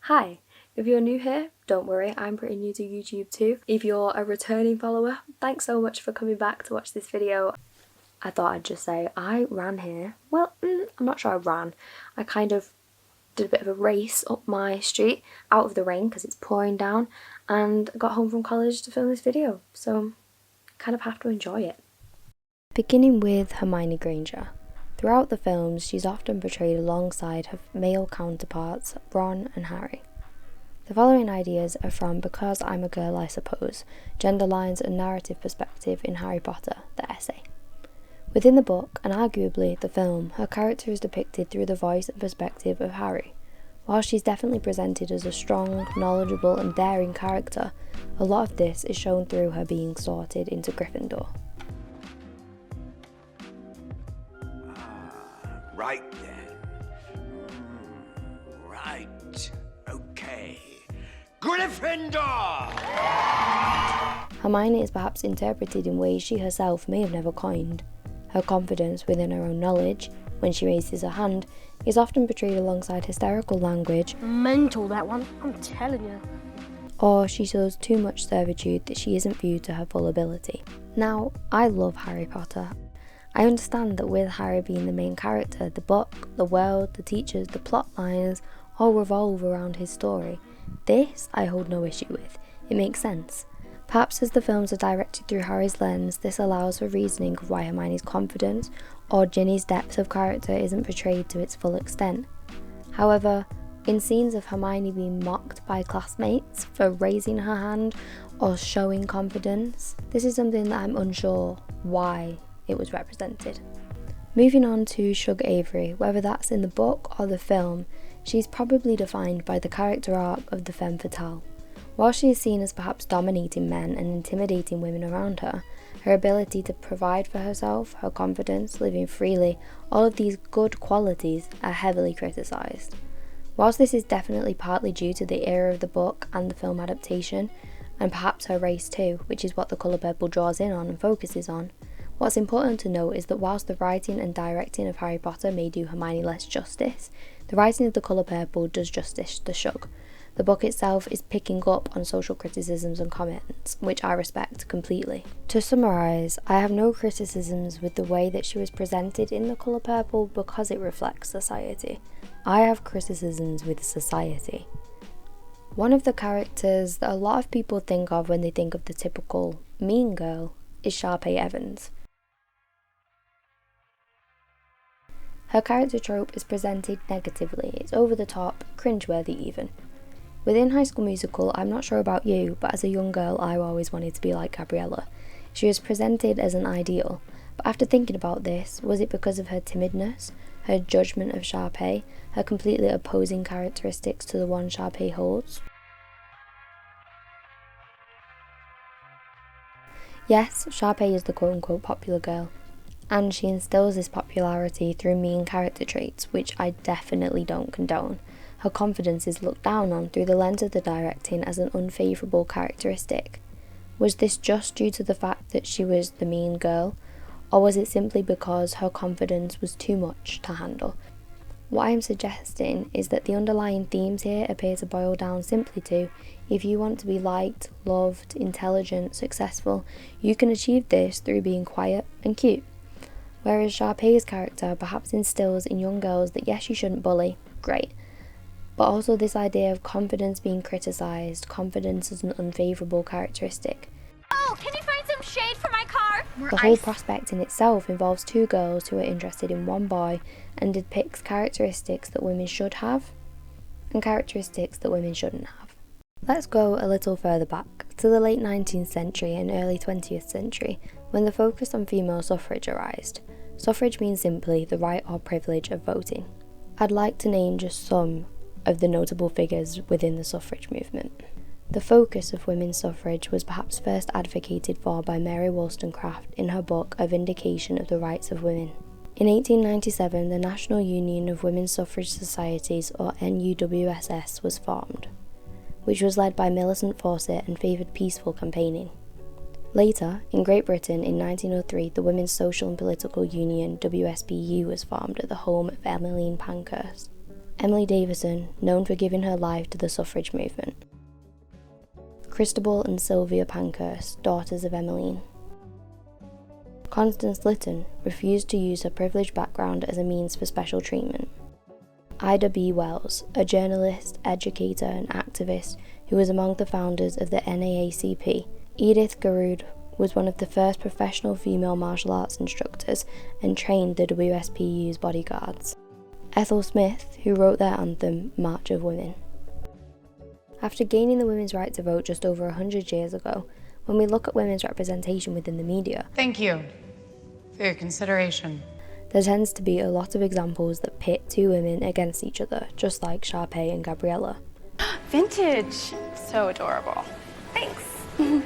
Hi, if you're new here, don't worry, I'm pretty new to YouTube too. If you're a returning follower, thanks so much for coming back to watch this video. I thought I'd just say I ran here. Well, I'm not sure I ran. I kind of did a bit of a race up my street out of the rain because it's pouring down, and got home from college to film this video, so kind of have to enjoy it. Beginning with Hermione Granger. Throughout the films, she's often portrayed alongside her male counterparts, Ron and Harry. The following ideas are from Because I'm a Girl, I Suppose, Gender Lines and Narrative Perspective in Harry Potter, the essay. Within the book, and arguably the film, her character is depicted through the voice and perspective of Harry. While she's definitely presented as a strong, knowledgeable and daring character, a lot of this is shown through her being sorted into Gryffindor. Right then. Right. Okay. Gryffindor! Hermione is perhaps interpreted in ways she herself may have never coined. Her confidence within her own knowledge, when she raises her hand, is often portrayed alongside hysterical language. Mental, that one, I'm telling you. Or she shows too much servitude that she isn't viewed to her full ability. Now, I love Harry Potter. I understand that with Harry being the main character, the book, the world, the teachers, the plot lines all revolve around his story. This I hold no issue with. It makes sense. Perhaps as the films are directed through Harry's lens, this allows for reasoning of why Hermione's confidence or Ginny's depth of character isn't portrayed to its full extent. However, in scenes of Hermione being mocked by classmates for raising her hand or showing confidence, this is something that I'm unsure why it was represented. Moving on to Shug Avery, whether that's in the book or the film, she's probably defined by the character arc of the femme fatale. While she is seen as perhaps dominating men and intimidating women around her, her ability to provide for herself, her confidence, living freely, all of these good qualities are heavily criticised. Whilst this is definitely partly due to the era of the book and the film adaptation, and perhaps her race too, which is what The Colour Purple draws in on and focuses on, what's important to note is that whilst the writing and directing of Harry Potter may do Hermione less justice, the writing of The Colour Purple does justice to Shug. The book itself is picking up on social criticisms and comments, which I respect completely. To summarise, I have no criticisms with the way that she was presented in The Colour Purple because it reflects society. I have criticisms with society. One of the characters that a lot of people think of when they think of the typical mean girl is Sharpay Evans. Her character trope is presented negatively. It's over the top, cringeworthy even. Within High School Musical, I'm not sure about you, but as a young girl I always wanted to be like Gabriella. She was presented as an ideal, but after thinking about this, was it because of her timidness, her judgment of Sharpay, her completely opposing characteristics to the one Sharpay holds? Yes, Sharpay is the quote-unquote popular girl, and she instills this popularity through mean character traits, which I definitely don't condone. Her confidence is looked down on through the lens of the directing as an unfavourable characteristic. Was this just due to the fact that she was the mean girl, or was it simply because her confidence was too much to handle? What I am suggesting is that the underlying themes here appear to boil down simply to, if you want to be liked, loved, intelligent, successful, you can achieve this through being quiet and cute. Whereas Sharpay's character perhaps instills in young girls that yes, you shouldn't bully, great, but also this idea of confidence being criticised, confidence as an unfavourable characteristic. Oh, can you find some shade for my car? The whole prospect in itself involves two girls who are interested in one boy and depicts characteristics that women should have and characteristics that women shouldn't have. Let's go a little further back, to the late 19th century and early 20th century, when the focus on female suffrage arose. Suffrage means simply the right or privilege of voting. I'd like to name just some of the notable figures within the suffrage movement. The focus of women's suffrage was perhaps first advocated for by Mary Wollstonecraft in her book A Vindication of the Rights of Women. In 1897, the National Union of Women's Suffrage Societies, or NUWSS, was formed, which was led by Millicent Fawcett and favoured peaceful campaigning. Later, in Great Britain in 1903, the Women's Social and Political Union, WSPU, was formed at the home of Emmeline Pankhurst. Emily Davison, known for giving her life to the suffrage movement. Christabel and Sylvia Pankhurst, daughters of Emmeline. Constance Lytton refused to use her privileged background as a means for special treatment. Ida B. Wells, a journalist, educator and activist who was among the founders of the NAACP. Edith Garud was one of the first professional female martial arts instructors and trained the WSPU's bodyguards. Ethel Smith, who wrote their anthem, March of Women. After gaining the women's right to vote just over 100 years ago, when we look at women's representation within the media, thank you for your consideration. There tends to be a lot of examples that pit two women against each other, just like Sharpay and Gabriella. Vintage! So adorable. Thanks.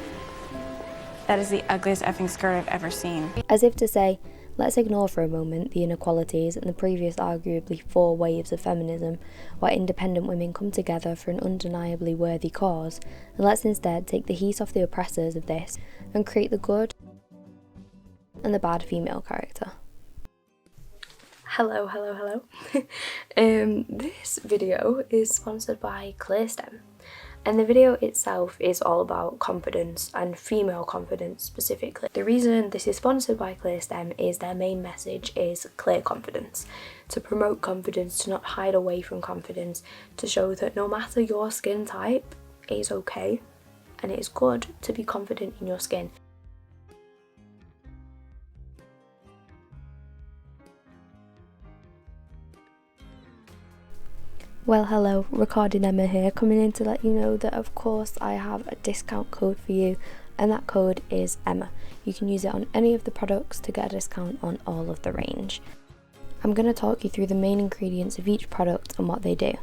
That is the ugliest effing skirt I've ever seen. As if to say, let's ignore for a moment the inequalities and the previous arguably 4 waves of feminism, where independent women come together for an undeniably worthy cause, and let's instead take the heat off the oppressors of this and create the good and the bad female character. Hello. This video is sponsored by CLEARSTEM, and the video itself is all about confidence and female confidence specifically. The reason this is sponsored by CLEARSTEM is their main message is clear confidence, to promote confidence, to not hide away from confidence, to show that no matter your skin type, it is okay and it is good to be confident in your skin. Well, hello, Recording Emma here, coming in to let you know that of course I have a discount code for you, and that code is Emma. You can use it on any of the products to get a discount on all of the range. I'm going to talk you through the main ingredients of each product and what they do.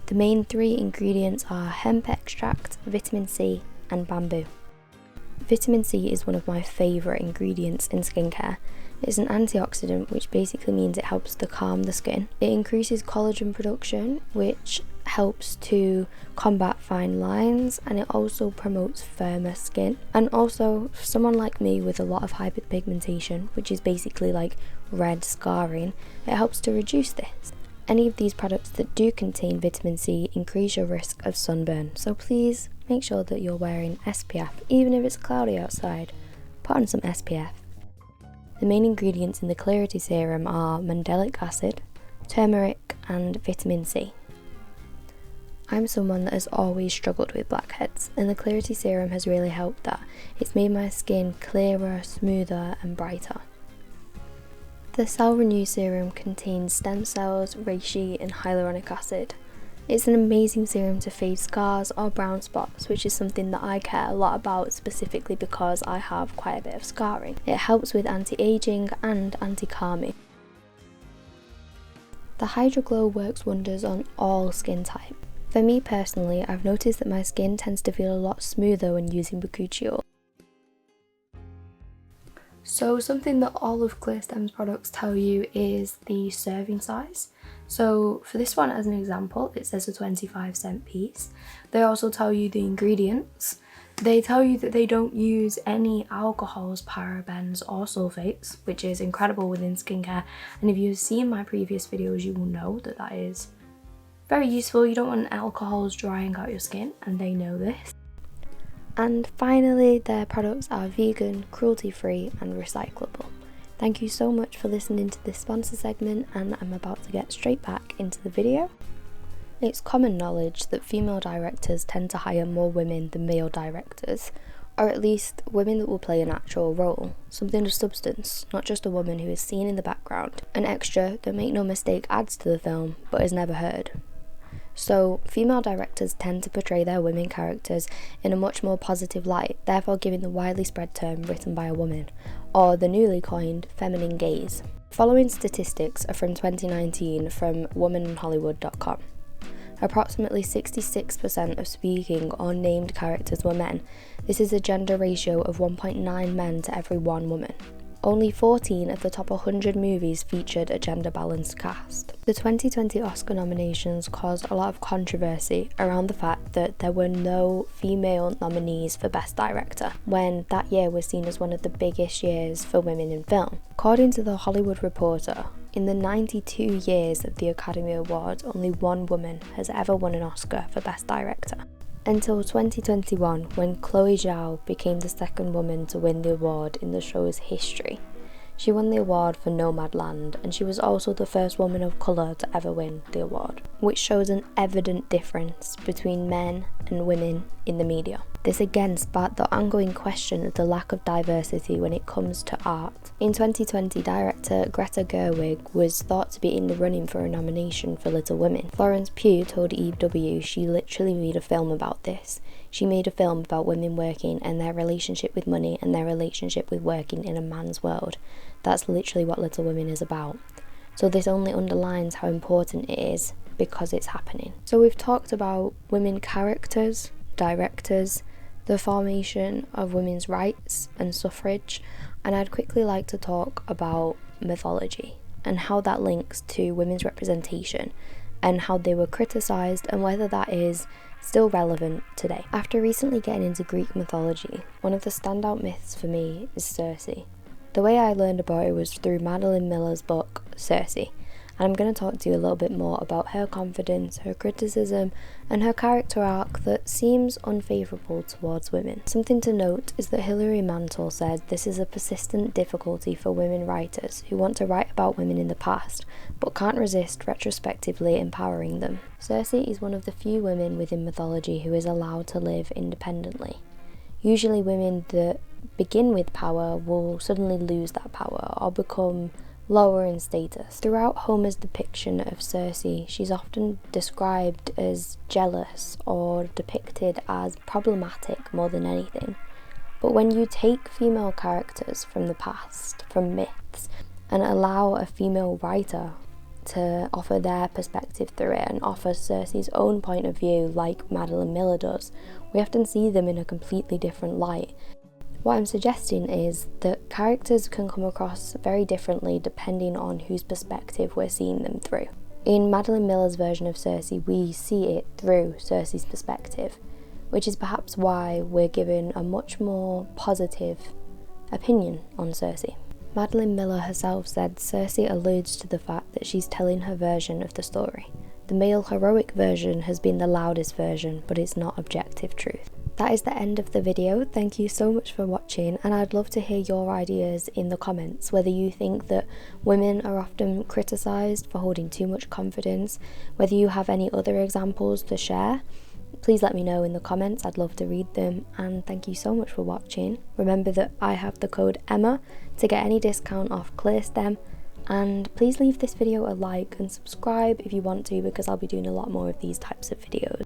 The main 3 ingredients are hemp extract, vitamin C and bamboo. Vitamin C is one of my favourite ingredients in skincare. It's an antioxidant, which basically means it helps to calm the skin. It increases collagen production, which helps to combat fine lines, and it also promotes firmer skin. And also, for someone like me with a lot of hyperpigmentation, which is basically like red scarring, it helps to reduce this. Any of these products that do contain vitamin C increase your risk of sunburn, so please make sure that you're wearing SPF, even if it's cloudy outside. Put on some SPF. The main ingredients in the Clarity Serum are mandelic acid, turmeric and vitamin C. I'm someone that has always struggled with blackheads, and the Clarity Serum has really helped that. It's made my skin clearer, smoother and brighter. The Cell Renew Serum contains stem cells, reishi and hyaluronic acid. It's an amazing serum to fade scars or brown spots, which is something that I care a lot about, specifically because I have quite a bit of scarring. It helps with anti-aging and anti-calming. The Hydro Glow works wonders on all skin types. For me personally, I've noticed that my skin tends to feel a lot smoother when using Bakuchi oil. So something that all of ClearStem's products tell you is the serving size. So for this one as an example, it says a 25-cent piece. They also tell you the ingredients. They tell you that they don't use any alcohols, parabens or sulfates, which is incredible within skincare. And if you've seen my previous videos, you will know that that is very useful. You don't want alcohols drying out your skin, and they know this. And finally, their products are vegan, cruelty-free and recyclable. Thank you so much for listening to this sponsor segment, and I'm about to get straight back into the video. It's common knowledge that female directors tend to hire more women than male directors, or at least women that will play an actual role, something of substance, not just a woman who is seen in the background, an extra that, make no mistake, adds to the film but is never heard. So, female directors tend to portray their women characters in a much more positive light, therefore giving the widely spread term written by a woman, or the newly coined feminine gaze. Following statistics are from 2019 from womaninhollywood.com. Approximately 66% of speaking or named characters were men. This is a gender ratio of 1.9 men to every 1 woman. Only 14 of the top 100 movies featured a gender-balanced cast. The 2020 Oscar nominations caused a lot of controversy around the fact that there were no female nominees for Best Director, when that year was seen as one of the biggest years for women in film. According to The Hollywood Reporter, In the 92 years of the Academy Awards, only one woman has ever won an Oscar for Best Director. Until 2021, when Chloe Zhao became the second woman to win the award in the show's history. She won the award for Nomadland, and she was also the first woman of colour to ever win the award, which shows an evident difference between men and women in the media. This again sparked the ongoing question of the lack of diversity when it comes to art. In 2020, director Greta Gerwig was thought to be in the running for a nomination for Little Women. Florence Pugh told EW she literally made a film about this. She made a film about women working and their relationship with money and their relationship with working in a man's world. That's literally what Little Women is about. So this only underlines how important it is because it's happening. So we've talked about women characters, directors, the formation of women's rights and suffrage, and I'd quickly like to talk about mythology and how that links to women's representation and how they were criticised and whether that is still relevant today. After recently getting into Greek mythology, one of the standout myths for me is Circe. The way I learned about it was through Madeline Miller's book, Circe, and I'm going to talk to you a little bit more about her confidence, her criticism, and her character arc that seems unfavourable towards women. Something to note is that Hilary Mantel said this is a persistent difficulty for women writers who want to write about women in the past, but can't resist retrospectively empowering them. Circe is one of the few women within mythology who is allowed to live independently. Usually women that begin with power will suddenly lose that power or become lower in status. Throughout Homer's depiction of Circe, she's often described as jealous or depicted as problematic more than anything. But when you take female characters from the past, from myths, and allow a female writer to offer their perspective through it and offer Circe's own point of view like Madeline Miller does, we often see them in a completely different light. What I'm suggesting is that characters can come across very differently depending on whose perspective we're seeing them through. In Madeline Miller's version of Circe, we see it through Circe's perspective, which is perhaps why we're given a much more positive opinion on Circe. Madeline Miller herself said Circe alludes to the fact that she's telling her version of the story. The male heroic version has been the loudest version, but it's not objective truth. That is the end of the video. Thank you so much for watching, and I'd love to hear your ideas in the comments, whether you think that women are often criticised for holding too much confidence, whether you have any other examples to share. Please let me know in the comments, I'd love to read them, and thank you so much for watching. Remember that I have the code EMMA to get any discount off CLEARSTEM, and please leave this video a like and subscribe if you want to, because I'll be doing a lot more of these types of videos.